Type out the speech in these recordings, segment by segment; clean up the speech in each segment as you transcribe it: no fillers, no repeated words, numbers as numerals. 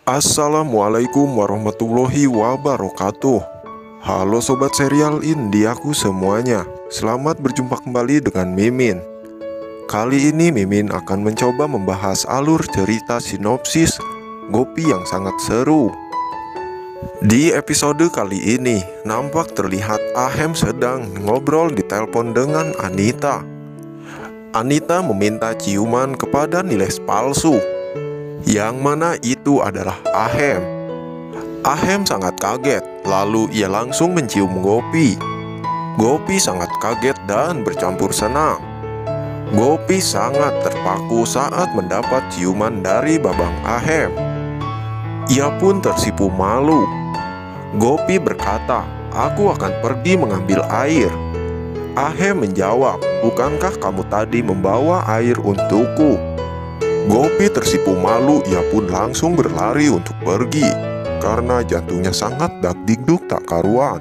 Assalamualaikum warahmatullahi wabarakatuh. Halo sobat serial Indiaku semuanya. Selamat berjumpa kembali dengan Mimin. Kali ini Mimin akan mencoba membahas alur cerita sinopsis Gopi yang sangat seru. Di episode kali ini nampak terlihat Ahem sedang ngobrol di telepon dengan Anita. Anita meminta ciuman kepada Niles palsu, yang mana itu adalah Ahem. Ahem sangat kaget, lalu ia langsung mencium Gopi. Gopi sangat kaget dan bercampur senang. Gopi sangat terpaku saat mendapat ciuman dari babang Ahem. Ia pun tersipu malu. Gopi berkata, "Aku akan pergi mengambil air." Ahem menjawab, "Bukankah kamu tadi membawa air untukku?" Gopi tersipu malu, ia pun langsung berlari untuk pergi karena jantungnya sangat dagdikduk tak karuan.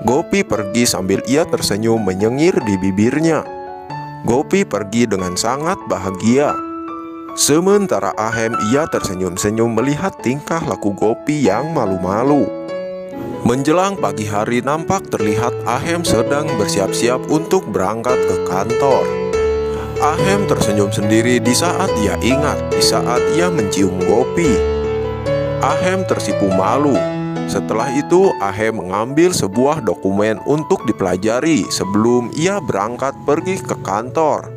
Gopi pergi sambil ia tersenyum menyengir di bibirnya. Gopi pergi dengan sangat bahagia. Sementara Ahem ia tersenyum-senyum melihat tingkah laku Gopi yang malu-malu. Menjelang pagi hari nampak terlihat Ahem sedang bersiap-siap untuk berangkat ke kantor. Ahem tersenyum sendiri di saat ia ingat, di saat ia mencium Gopi. Ahem tersipu malu. Setelah itu Ahem mengambil sebuah dokumen untuk dipelajari sebelum ia berangkat pergi ke kantor.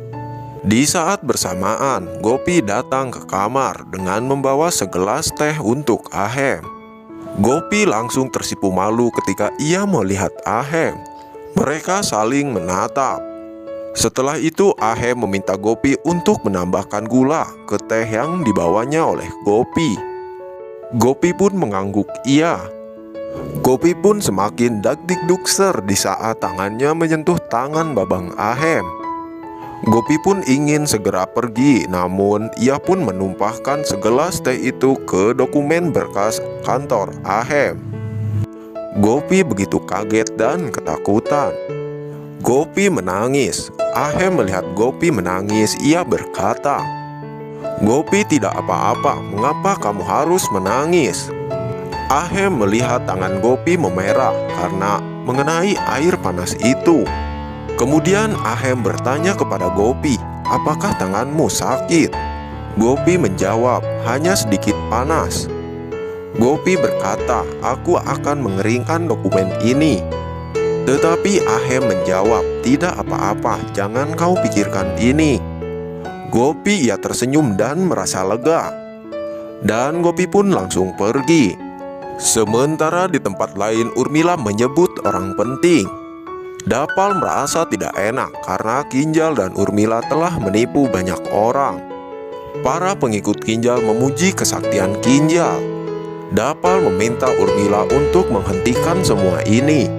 Di saat bersamaan, Gopi datang ke kamar dengan membawa segelas teh untuk Ahem. Gopi langsung tersipu malu ketika ia melihat Ahem. Mereka saling menatap. Setelah itu Ahem meminta Gopi untuk menambahkan gula ke teh yang dibawanya oleh Gopi. Gopi pun mengangguk iya. Gopi pun semakin dagdikdukser di saat tangannya menyentuh tangan babang Ahem. Gopi pun ingin segera pergi, namun ia pun menumpahkan segelas teh itu ke dokumen berkas kantor Ahem. Gopi begitu kaget dan ketakutan. Gopi menangis. Ahem melihat Gopi menangis, ia berkata, "Gopi tidak apa-apa, mengapa kamu harus menangis?" Ahem melihat tangan Gopi memerah karena mengenai air panas itu. Kemudian Ahem bertanya kepada Gopi, "Apakah tanganmu sakit?" Gopi menjawab, "Hanya sedikit panas." Gopi berkata, "Aku akan mengeringkan dokumen ini." Tetapi Ahem menjawab, "Tidak apa-apa, jangan kau pikirkan ini." Gopi ia tersenyum dan merasa lega. Dan Gopi pun langsung pergi. Sementara di tempat lain Urmila menyebut orang penting. Dapal merasa tidak enak karena Kinjal dan Urmila telah menipu banyak orang. Para pengikut Kinjal memuji kesaktian Kinjal. Dapal meminta Urmila untuk menghentikan semua ini,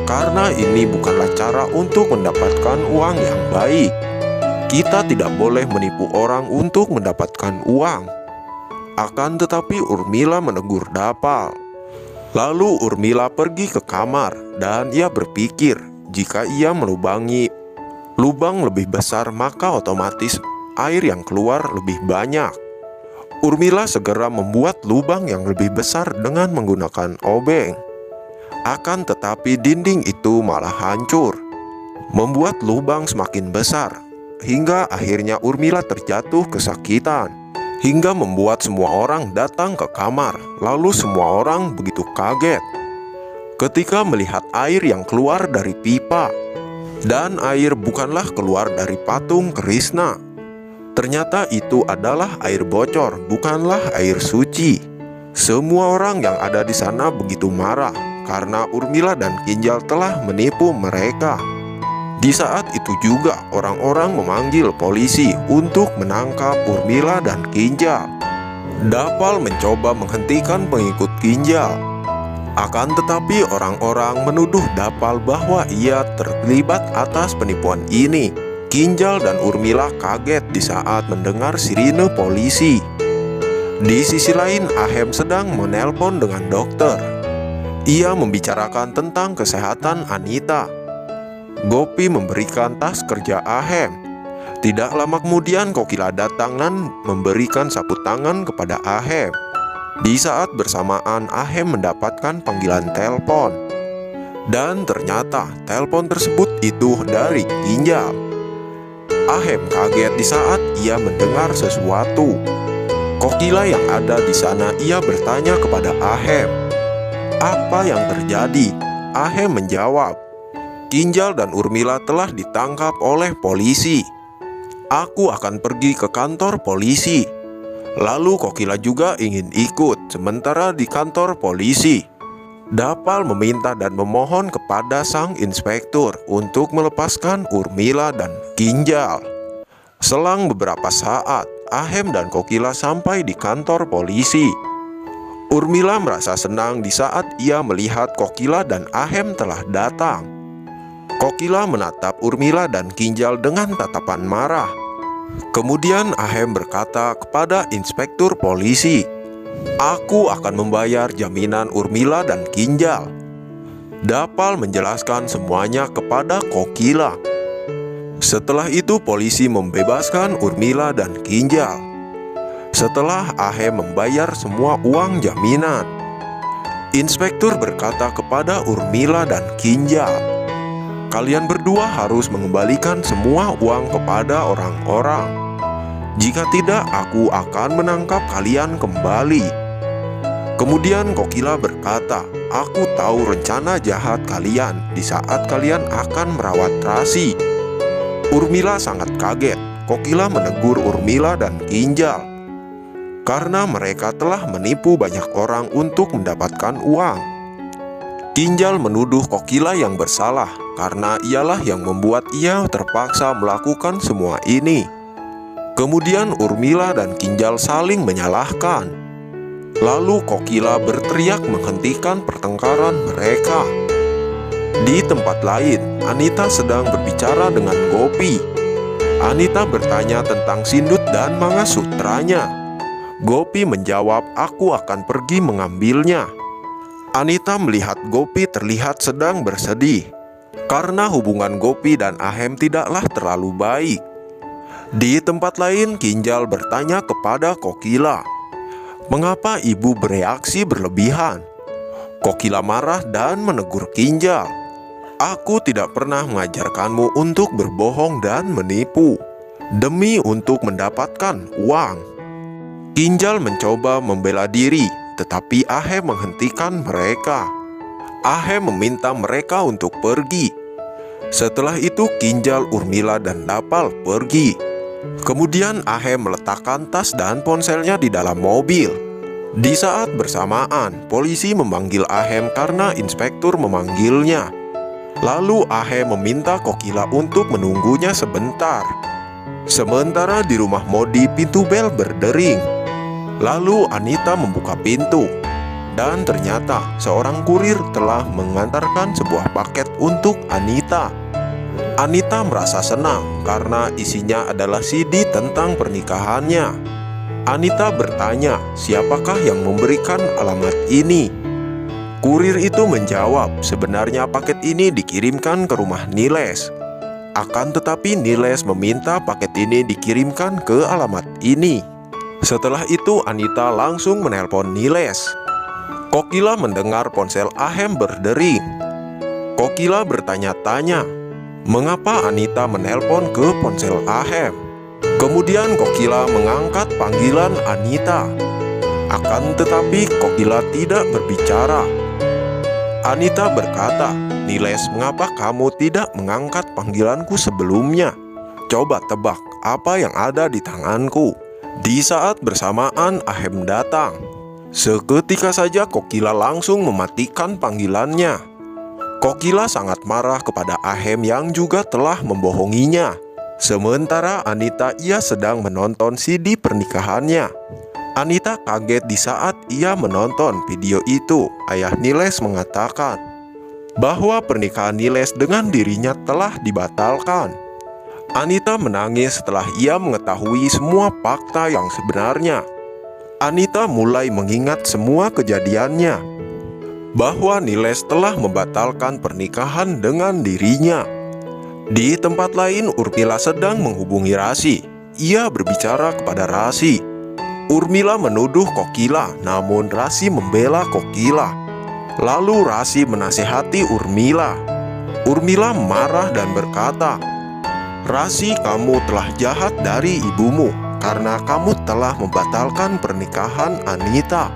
karena ini bukanlah cara untuk mendapatkan uang yang baik. Kita tidak boleh menipu orang untuk mendapatkan uang. Akan tetapi Urmila menegur Dapal. Lalu Urmila pergi ke kamar dan ia berpikir, jika ia melubangi lubang lebih besar maka otomatis air yang keluar lebih banyak. Urmila segera membuat lubang yang lebih besar dengan menggunakan obeng. Akan tetapi dinding itu malah hancur, membuat lubang semakin besar, hingga akhirnya Urmila terjatuh kesakitan, hingga membuat semua orang datang ke kamar. Lalu semua orang begitu kaget ketika melihat air yang keluar dari pipa. Dan air bukanlah keluar dari patung Krishna. Ternyata itu adalah air bocor, bukanlah air suci. Semua orang yang ada di sana begitu marah karena Urmila dan Kinjal telah menipu mereka. Di saat itu juga orang-orang memanggil polisi untuk menangkap Urmila dan Kinjal. Dapal mencoba menghentikan pengikut Kinjal. Akan tetapi orang-orang menuduh Dapal bahwa ia terlibat atas penipuan ini. Kinjal dan Urmila kaget di saat mendengar sirine polisi. Di sisi lain Ahem sedang menelpon dengan dokter. Ia membicarakan tentang kesehatan Anita. Gopi memberikan tas kerja Ahem. Tidak lama kemudian Kokila datang dan memberikan sapu tangan kepada Ahem. Di saat bersamaan Ahem mendapatkan panggilan telepon. Dan ternyata telepon tersebut itu dari Kinjal. Ahem kaget di saat ia mendengar sesuatu. Kokila yang ada di sana ia bertanya kepada Ahem, "Apa yang terjadi?" Ahem menjawab, "Kinjal dan Urmila telah ditangkap oleh polisi. Aku akan pergi ke kantor polisi." Lalu Kokila juga ingin ikut. Sementara di kantor polisi, Dapal meminta dan memohon kepada sang inspektur untuk melepaskan Urmila dan Kinjal. Selang beberapa saat, Ahem dan Kokila sampai di kantor polisi. Urmila merasa senang di saat ia melihat Kokila dan Ahem telah datang. Kokila menatap Urmila dan Kinjal dengan tatapan marah. Kemudian Ahem berkata kepada inspektur polisi, "Aku akan membayar jaminan Urmila dan Kinjal." Dapal menjelaskan semuanya kepada Kokila. Setelah itu polisi membebaskan Urmila dan Kinjal. Setelah Ahem membayar semua uang jaminan, inspektur berkata kepada Urmila dan Kinjal, "Kalian berdua harus mengembalikan semua uang kepada orang-orang. Jika tidak, aku akan menangkap kalian kembali." Kemudian Kokila berkata, "Aku tahu rencana jahat kalian di saat kalian akan merawat Rasi." Urmila sangat kaget. Kokila menegur Urmila dan Kinjal karena mereka telah menipu banyak orang untuk mendapatkan uang. Kinjal menuduh Kokila yang bersalah karena ialah yang membuat ia terpaksa melakukan semua ini. Kemudian Urmila dan Kinjal saling menyalahkan. Lalu Kokila berteriak menghentikan pertengkaran mereka. Di tempat lain, Anita sedang berbicara dengan Gopi. Anita bertanya tentang Sindut dan Mangasutranya. Gopi menjawab, "Aku akan pergi mengambilnya." Anita melihat Gopi terlihat sedang bersedih karena hubungan Gopi dan Ahem tidaklah terlalu baik. Di tempat lain, Kinjal bertanya kepada Kokila, "Mengapa ibu bereaksi berlebihan?" Kokila marah dan menegur Kinjal, "Aku tidak pernah mengajarkanmu untuk berbohong dan menipu demi untuk mendapatkan uang." Kinjal mencoba membela diri, tetapi Ahem menghentikan mereka. Ahem meminta mereka untuk pergi. Setelah itu Kinjal, Urmila, dan Dapal pergi. Kemudian Ahem meletakkan tas dan ponselnya di dalam mobil. Di saat bersamaan, polisi memanggil Ahem karena inspektur memanggilnya. Lalu Ahem meminta Kokila untuk menunggunya sebentar. Sementara di rumah Modi, pintu bel berdering. Lalu Anita membuka pintu, dan ternyata seorang kurir telah mengantarkan sebuah paket untuk Anita. Anita merasa senang karena isinya adalah CD tentang pernikahannya. Anita bertanya, siapakah yang memberikan alamat ini? Kurir itu menjawab, sebenarnya paket ini dikirimkan ke rumah Niles. Akan tetapi Niles meminta paket ini dikirimkan ke alamat ini. Setelah itu Anita langsung menelpon Niles. Kokila mendengar ponsel Ahem berdering. Kokila bertanya-tanya, mengapa Anita menelpon ke ponsel Ahem? Kemudian Kokila mengangkat panggilan Anita. Akan tetapi Kokila tidak berbicara. Anita berkata, "Niles, mengapa kamu tidak mengangkat panggilanku sebelumnya? Coba tebak apa yang ada di tanganku." Di saat bersamaan Ahem datang. Seketika saja Kokila langsung mematikan panggilannya. Kokila sangat marah kepada Ahem yang juga telah membohonginya. Sementara Anita ia sedang menonton CD pernikahannya. Anita kaget di saat ia menonton video itu. Ayah Niles mengatakan bahwa pernikahan Niles dengan dirinya telah dibatalkan. Anita menangis setelah ia mengetahui semua fakta yang sebenarnya. Anita mulai mengingat semua kejadiannya, bahwa Niles telah membatalkan pernikahan dengan dirinya. Di tempat lain, Urmila sedang menghubungi Rasi. Ia berbicara kepada Rasi. Urmila menuduh Kokila, namun Rasi membela Kokila. Lalu Rasi menasehati Urmila. Urmila marah dan berkata, "Rasi, kamu telah jahat dari ibumu karena kamu telah membatalkan pernikahan Anita."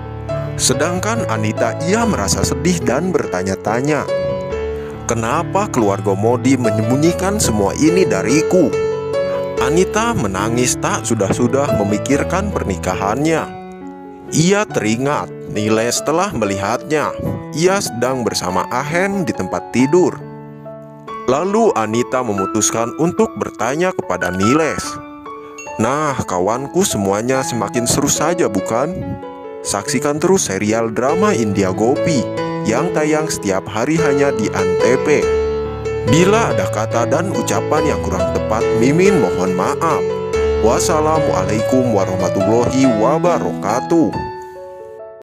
Sedangkan Anita ia merasa sedih dan bertanya-tanya, "Kenapa keluarga Modi menyembunyikan semua ini dariku?" Anita menangis tak sudah-sudah memikirkan pernikahannya. Ia teringat Niles telah melihatnya. Ia sedang bersama Ahen di tempat tidur. Lalu Anita memutuskan untuk bertanya kepada Niles. "Nah, kawanku, semuanya semakin seru saja, bukan? Saksikan terus serial drama India Gopi yang tayang setiap hari hanya di Antv. Bila ada kata dan ucapan yang kurang tepat, Mimin mohon maaf. Wassalamualaikum warahmatullahi wabarakatuh."